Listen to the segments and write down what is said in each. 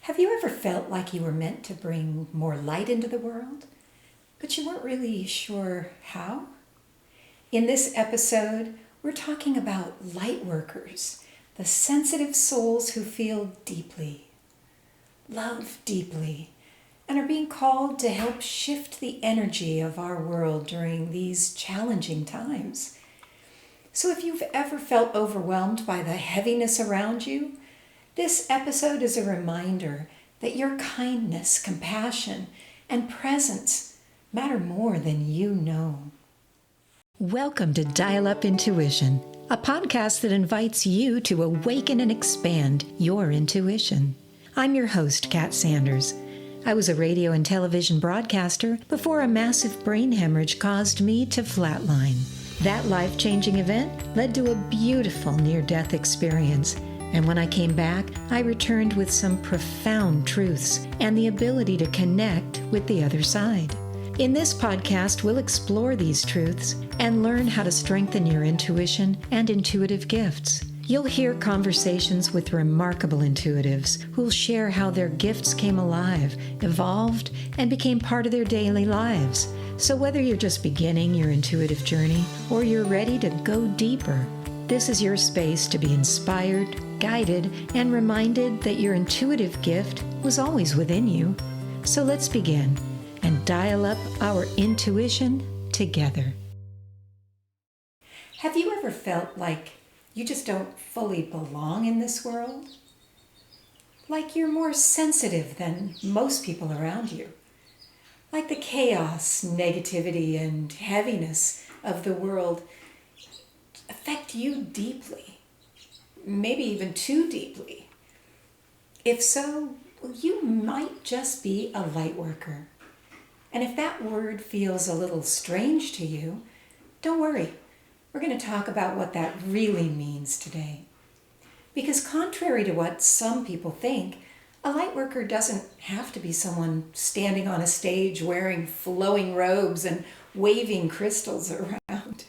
Have you ever felt like you were meant to bring more light into the world, but you weren't really sure how? In this episode, we're talking about lightworkers, the sensitive souls who feel deeply, love deeply, and are being called to help shift the energy of our world during these challenging times. So if you've ever felt overwhelmed by the heaviness around you, this episode is a reminder that your kindness, compassion, and presence matter more than you know. Welcome to Dial Up Intuition, a podcast that invites you to awaken and expand your intuition. I'm your host, Kat Sanders. I was a radio and television broadcaster before a massive brain hemorrhage caused me to flatline. That life-changing event led to a beautiful near-death experience. And when I came back, I returned with some profound truths and the ability to connect with the other side. In this podcast, we'll explore these truths and learn how to strengthen your intuition and intuitive gifts. You'll hear conversations with remarkable intuitives who'll share how their gifts came alive, evolved, and became part of their daily lives. So whether you're just beginning your intuitive journey or you're ready to go deeper, this is your space to be inspired, guided, and reminded that your intuitive gift was always within you. So let's begin and dial up our intuition together. Have you ever felt like you just don't fully belong in this world? Like you're more sensitive than most people around you? Like the chaos, negativity, and heaviness of the world affect you deeply, maybe even too deeply? If so, you might just be a light worker. And if that word feels a little strange to you, don't worry. We're going to talk about what that really means today. Because contrary to what some people think, a light worker doesn't have to be someone standing on a stage wearing flowing robes and waving crystals around.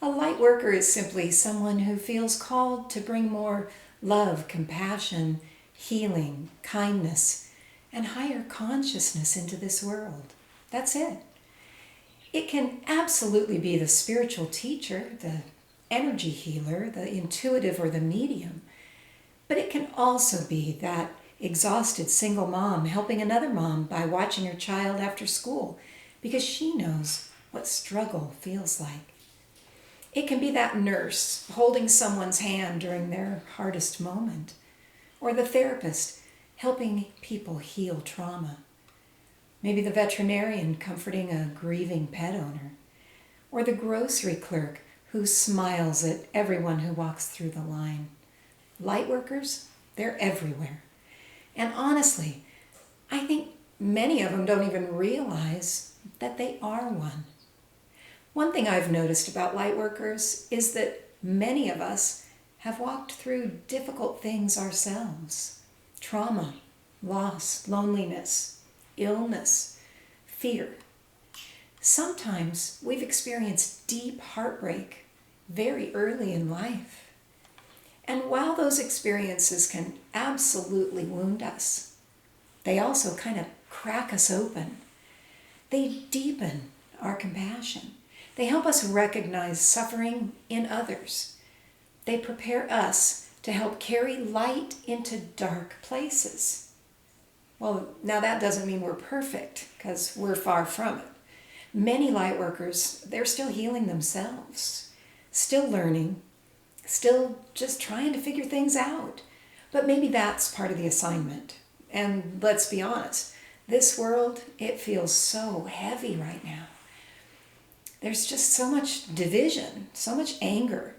A light worker is simply someone who feels called to bring more love, compassion, healing, kindness, and higher consciousness into this world. That's it. It can absolutely be the spiritual teacher, the energy healer, the intuitive, or the medium. But it can also be that exhausted single mom helping another mom by watching her child after school because she knows what struggle feels like. It can be that nurse holding someone's hand during their hardest moment, or the therapist helping people heal trauma. Maybe the veterinarian comforting a grieving pet owner, or the grocery clerk who smiles at everyone who walks through the line. Lightworkers, they're everywhere. And honestly, I think many of them don't even realize that they are one. One thing I've noticed about lightworkers is that many of us have walked through difficult things ourselves. Trauma, loss, loneliness, illness, fear. Sometimes we've experienced deep heartbreak very early in life. And while those experiences can absolutely wound us, they also kind of crack us open. They deepen our compassion. They help us recognize suffering in others. They prepare us to help carry light into dark places. Well, now that doesn't mean we're perfect, because we're far from it. Many light workers, they're still healing themselves, still learning, still just trying to figure things out. But maybe that's part of the assignment. And let's be honest, this world, it feels so heavy right now. There's just so much division, so much anger,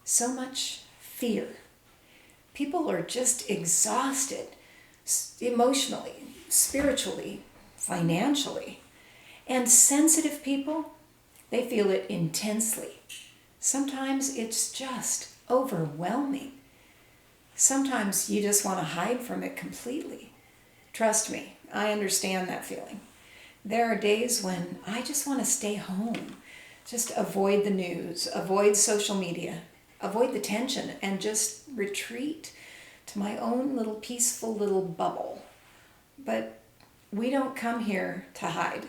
so much fear. People are just exhausted emotionally, spiritually, financially. And sensitive people, they feel it intensely. Sometimes it's just overwhelming. Sometimes you just want to hide from it completely. Trust me, I understand that feeling. There are days when I just want to stay home, just avoid the news, avoid social media, avoid the tension, and just retreat to my own little peaceful little bubble. But we don't come here to hide.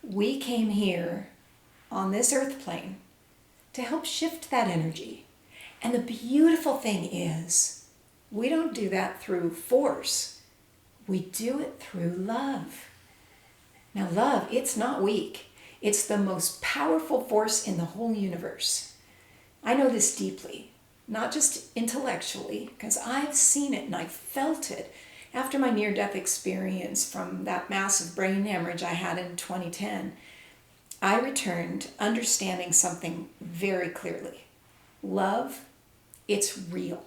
We came here on this earth plane to help shift that energy. And the beautiful thing is, we don't do that through force. We do it through love. Now, love, it's not weak. It's the most powerful force in the whole universe. I know this deeply, not just intellectually, because I've seen it and I've felt it. After my near-death experience from that massive brain hemorrhage I had in 2010, I returned understanding something very clearly. Love, it's real.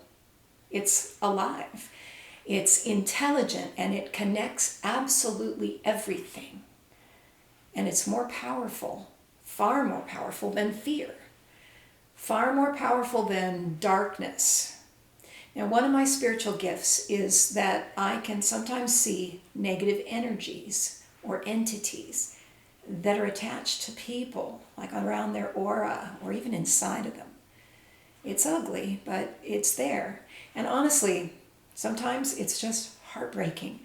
It's alive. It's intelligent, and it connects absolutely everything. And it's more powerful, far more powerful than fear. Far more powerful than darkness. Now, one of my spiritual gifts is that I can sometimes see negative energies or entities that are attached to people, like around their aura or even inside of them. It's ugly, but it's there. And honestly, sometimes it's just heartbreaking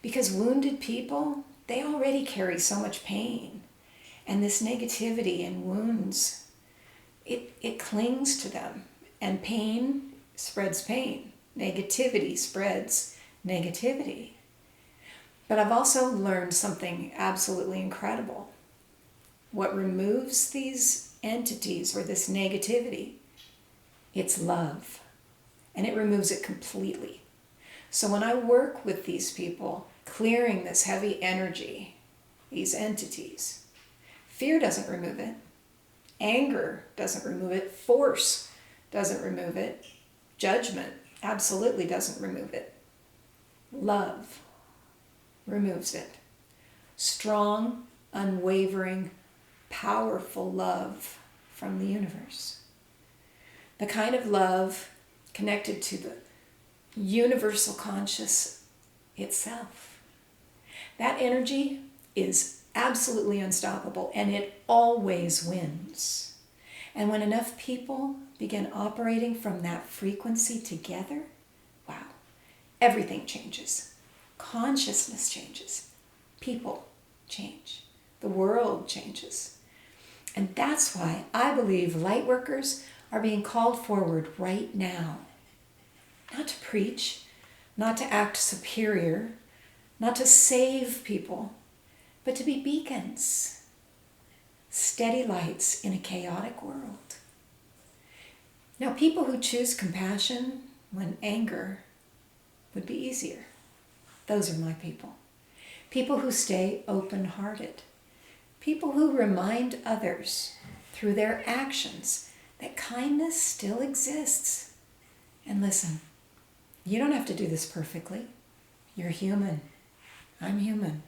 because wounded people, they already carry so much pain. And this negativity and wounds, it clings to them. And pain spreads pain. Negativity spreads negativity. But I've also learned something absolutely incredible. What removes these entities or this negativity, it's love. And it removes it completely. So when I work with these people, clearing this heavy energy, these entities, fear doesn't remove it. Anger doesn't remove it. Force doesn't remove it. Judgment absolutely doesn't remove it. Love removes it. Strong, unwavering, powerful love from the universe. The kind of love connected to the universal conscious itself. That energy is absolutely unstoppable, and it always wins. And when enough people begin operating from that frequency together, wow, everything changes. Consciousness changes. People change. The world changes. And that's why I believe lightworkers are being called forward right now. Not to preach, not to act superior, not to save people, but to be beacons, steady lights in a chaotic world. Now, people who choose compassion when anger would be easier, those are my people. People who stay open-hearted. People who remind others through their actions that kindness still exists. And listen, you don't have to do this perfectly. You're human. I'm human.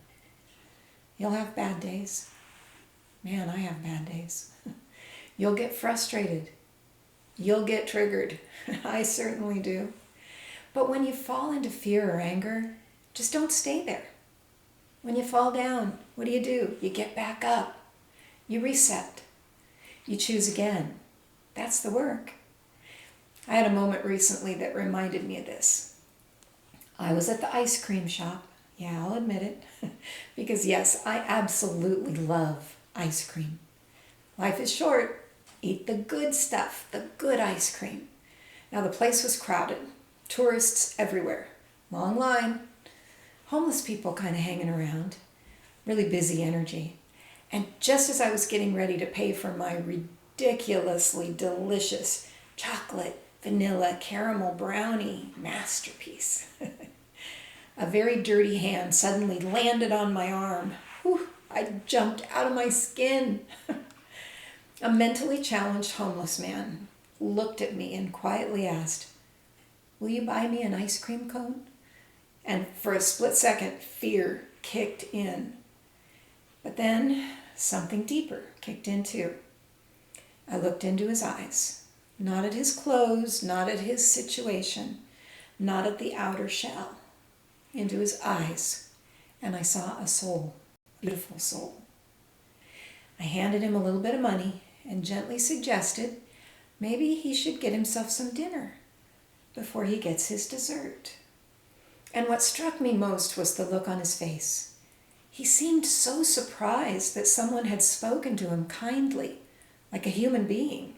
You'll have bad days. Man, I have bad days. You'll get frustrated. You'll get triggered. I certainly do. But when you fall into fear or anger, just don't stay there. When you fall down, what do? You get back up. You reset. You choose again. That's the work. I had a moment recently that reminded me of this. I was at the ice cream shop. Yeah, I'll admit it. Because yes, I absolutely love ice cream. Life is short. Eat the good stuff, the good ice cream. Now the place was crowded. Tourists everywhere. Long line. Homeless people kind of hanging around. Really busy energy. And just as I was getting ready to pay for my ridiculously delicious chocolate, vanilla, caramel brownie masterpiece, a very dirty hand suddenly landed on my arm. Whew, I jumped out of my skin. A mentally challenged homeless man looked at me and quietly asked, "Will you buy me an ice cream cone?" And for a split second, fear kicked in. But then something deeper kicked in too. I looked into his eyes, not at his clothes, not at his situation, not at the outer shell, into his eyes, and I saw a soul, a beautiful soul. I handed him a little bit of money and gently suggested maybe he should get himself some dinner. before he gets his dessert. And what struck me most was the look on his face. He seemed so surprised that someone had spoken to him kindly, like a human being.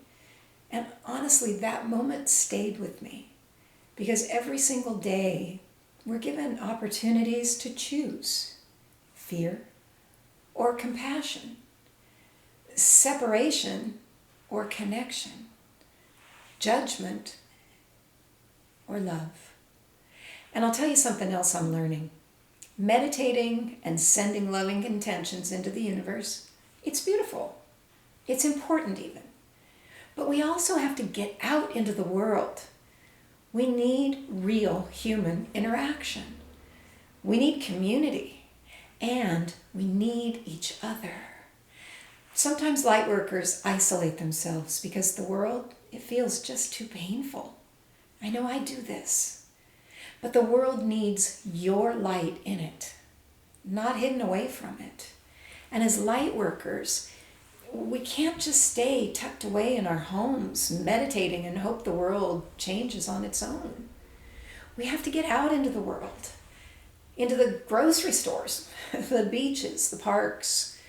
And honestly, that moment stayed with me, because every single day we're given opportunities to choose fear or compassion, separation or connection, judgment or love. And I'll tell you something else I'm learning. Meditating and sending loving intentions into the universe, it's beautiful. It's important even. But we also have to get out into the world. We need real human interaction. We need community. And we need each other. Sometimes light workers isolate themselves because the world, it feels just too painful. I know I do this. But the world needs your light in it, not hidden away from it. And as light workers, we can't just stay tucked away in our homes, meditating and hope the world changes on its own. We have to get out into the world, into the grocery stores, the beaches, the parks,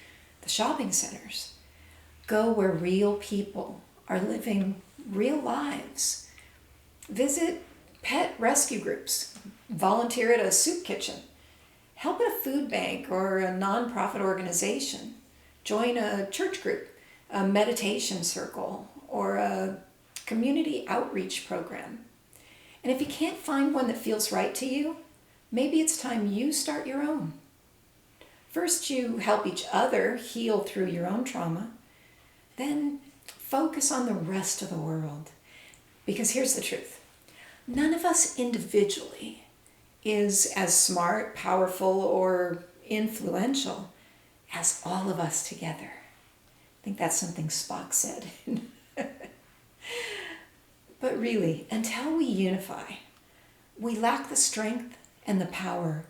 the shopping centers. Go where real people are living real lives. Visit pet rescue groups. Volunteer at a soup kitchen. Help at a food bank or a nonprofit organization. Join a church group, a meditation circle, or a community outreach program. And if you can't find one that feels right to you, maybe it's time you start your own. First, you help each other heal through your own trauma. Then focus on the rest of the world. Because here's the truth. None of us individually is as smart, powerful, or influential as all of us together. I think that's something Spock said. But really, until we unify, we lack the strength and the power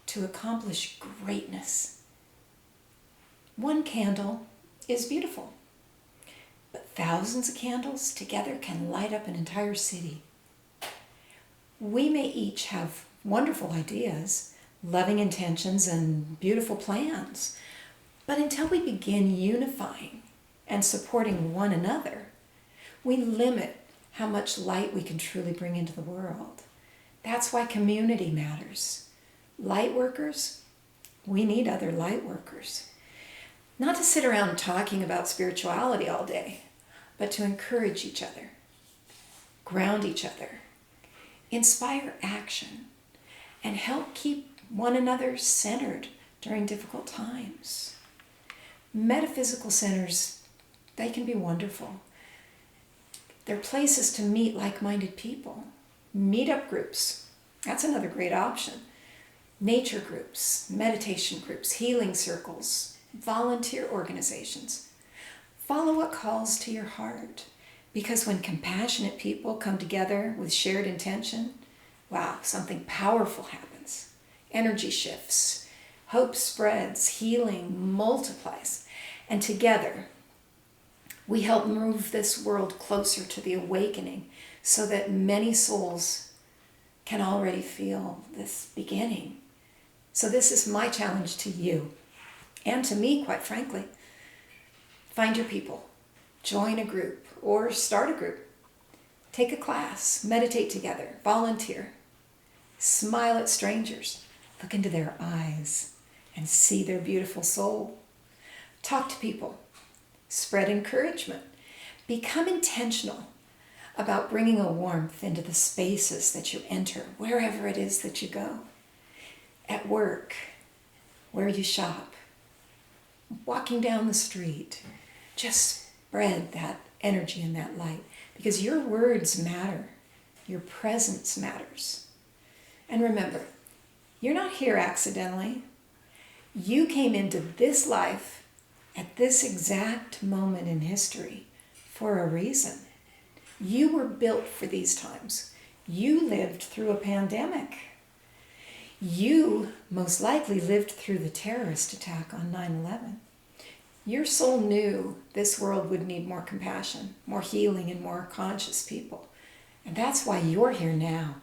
to accomplish greatness. One candle is beautiful, but thousands of candles together can light up an entire city. We may each have wonderful ideas, loving intentions, and beautiful plans, but until we begin unifying and supporting one another, we limit how much light we can truly bring into the world. That's why community matters. Light workers, we need other light workers. Not to sit around talking about spirituality all day, but to encourage each other, ground each other, inspire action, and help keep one another centered during difficult times. Metaphysical centers, they can be wonderful. They're places to meet like-minded people. Meetup groups, that's another great option. Nature groups, meditation groups, healing circles, volunteer organizations. Follow what calls to your heart. Because when compassionate people come together with shared intention, wow, something powerful happens. Energy shifts, hope spreads, healing multiplies. And together, we help move this world closer to the awakening so that many souls can already feel this beginning. So this is my challenge to you, and to me, quite frankly. Find your people. Join a group or start a group. Take a class, meditate together, volunteer. Smile at strangers, look into their eyes and see their beautiful soul. Talk to people, spread encouragement. Become intentional about bringing a warmth into the spaces that you enter, wherever it is that you go. At work, where you shop, walking down the street, just spread that energy and that light, because your words matter. Your presence matters. And remember, you're not here accidentally. You came into this life at this exact moment in history for a reason. You were built for these times. You lived through a pandemic. You most likely lived through the terrorist attack on 9/11. Your soul knew this world would need more compassion, more healing, and more conscious people. And that's why you're here now.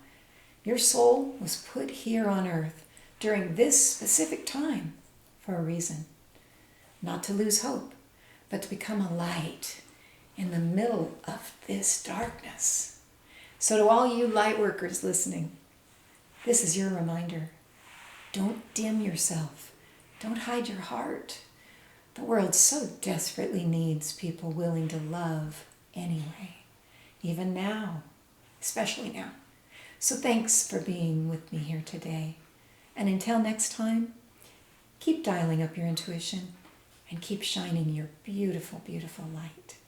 Your soul was put here on earth during this specific time for a reason. Not to lose hope, but to become a light in the middle of this darkness. So to all you light workers listening, this is your reminder. Don't dim yourself. Don't hide your heart. The world so desperately needs people willing to love anyway, even now, especially now. So thanks for being with me here today. And until next time, keep dialing up your intuition and keep shining your beautiful, beautiful light.